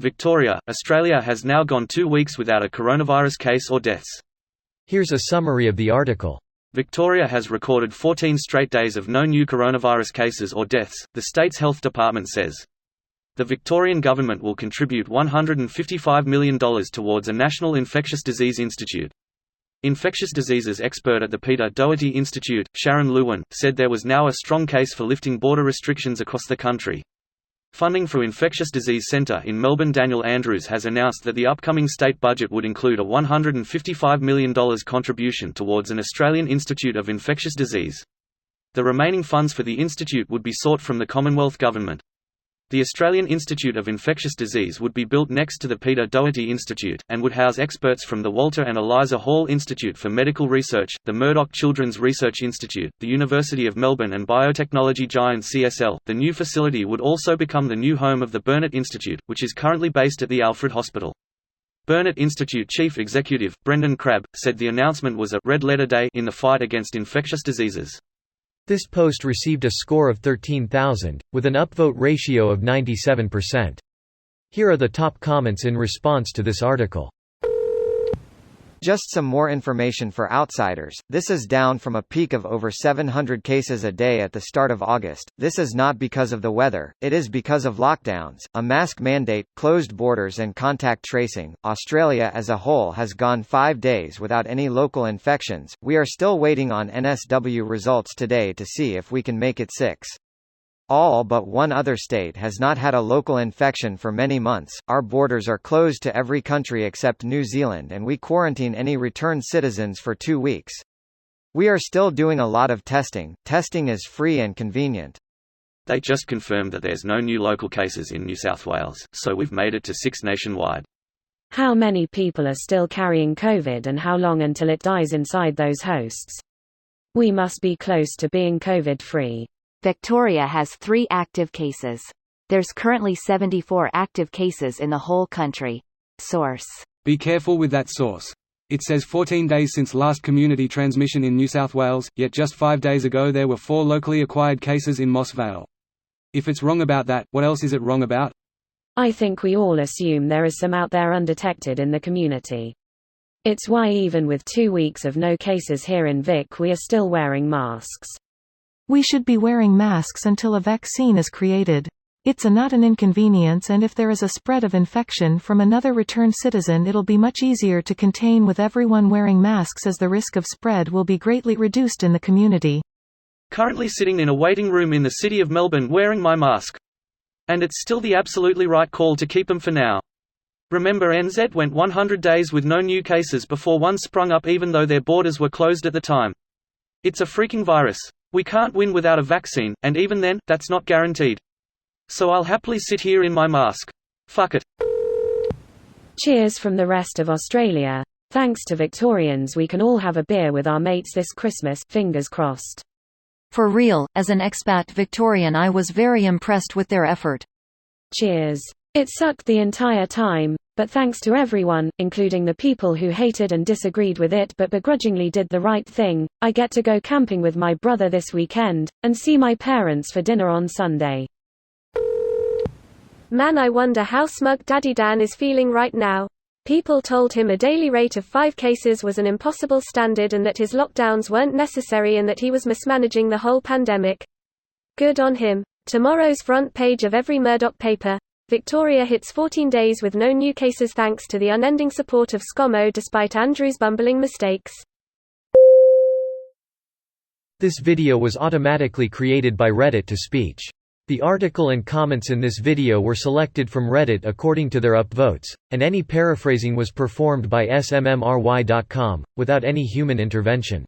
Victoria, Australia has now gone 2 weeks without a coronavirus case or deaths. Here's a summary of the article. Victoria has recorded 14 straight days of no new coronavirus cases or deaths, the state's health department says. The Victorian government will contribute $155 million towards a National Infectious Disease Institute. Infectious diseases expert at the Peter Doherty Institute, Sharon Lewin, said there was now a strong case for lifting border restrictions across the country. Funding for Infectious Disease Centre in Melbourne. Daniel Andrews has announced that the upcoming state budget would include a $155 million contribution towards an Australian Institute of Infectious Disease. The remaining funds for the institute would be sought from the Commonwealth Government. The Australian Institute of Infectious Disease would be built next to the Peter Doherty Institute, and would house experts from the Walter and Eliza Hall Institute for Medical Research, the Murdoch Children's Research Institute, the University of Melbourne and biotechnology giant CSL. The new facility would also become the new home of the Burnet Institute, which is currently based at the Alfred Hospital. Burnet Institute Chief Executive, Brendan Crabb, said the announcement was a red letter day in the fight against infectious diseases. This post received a score of 13,000, with an upvote ratio of 97%. Here are the top comments in response to this article. Just some more information for outsiders, this is down from a peak of over 700 cases a day at the start of August. This is not because of the weather, it is because of lockdowns, a mask mandate, closed borders and contact tracing. Australia as a whole has gone 5 days without any local infections. We are still waiting on NSW results today to see if we can make it 6. All but one other state has not had a local infection for many months. Our borders are closed to every country except New Zealand, and we quarantine any returned citizens for 2 weeks. We are still doing a lot of testing. Testing is free and convenient. They just confirmed that there's no new local cases in New South Wales, so we've made it to 6 nationwide. How many people are still carrying COVID and how long until it dies inside those hosts? We must be close to being COVID-free. Victoria has 3 active cases. There's currently 74 active cases in the whole country. Source: Be careful with that source. It says 14 days since last community transmission in New South Wales, yet just 5 days ago there were 4 locally acquired cases in Moss Vale. If it's wrong about that, what else is it wrong about? I think we all assume there is some out there undetected in the community. It's why even with 2 weeks of no cases here in Vic we are still wearing masks. We should be wearing masks until a vaccine is created. It's not an inconvenience, and if there is a spread of infection from another returned citizen, it'll be much easier to contain with everyone wearing masks, as the risk of spread will be greatly reduced in the community. Currently sitting in a waiting room in the city of Melbourne wearing my mask. And it's still the absolutely right call to keep them for now. Remember, NZ went 100 days with no new cases before one sprung up, even though their borders were closed at the time. It's a freaking virus. We can't win without a vaccine, and even then, that's not guaranteed. So I'll happily sit here in my mask. Fuck it. Cheers from the rest of Australia. Thanks to Victorians, we can all have a beer with our mates this Christmas, fingers crossed. For real, as an expat Victorian I was very impressed with their effort. Cheers. It sucked the entire time, but thanks to everyone, including the people who hated and disagreed with it but begrudgingly did the right thing, I get to go camping with my brother this weekend, and see my parents for dinner on Sunday. Man, I wonder how smug Daddy Dan is feeling right now. People told him a daily rate of 5 cases was an impossible standard and that his lockdowns weren't necessary and that he was mismanaging the whole pandemic. Good on him. Tomorrow's front page of every Murdoch paper. Victoria hits 14 days with no new cases thanks to the unending support of ScoMo despite Andrew's bumbling mistakes. This video was automatically created by Reddit to speech. The article and comments in this video were selected from Reddit according to their upvotes, and any paraphrasing was performed by smmry.com, without any human intervention.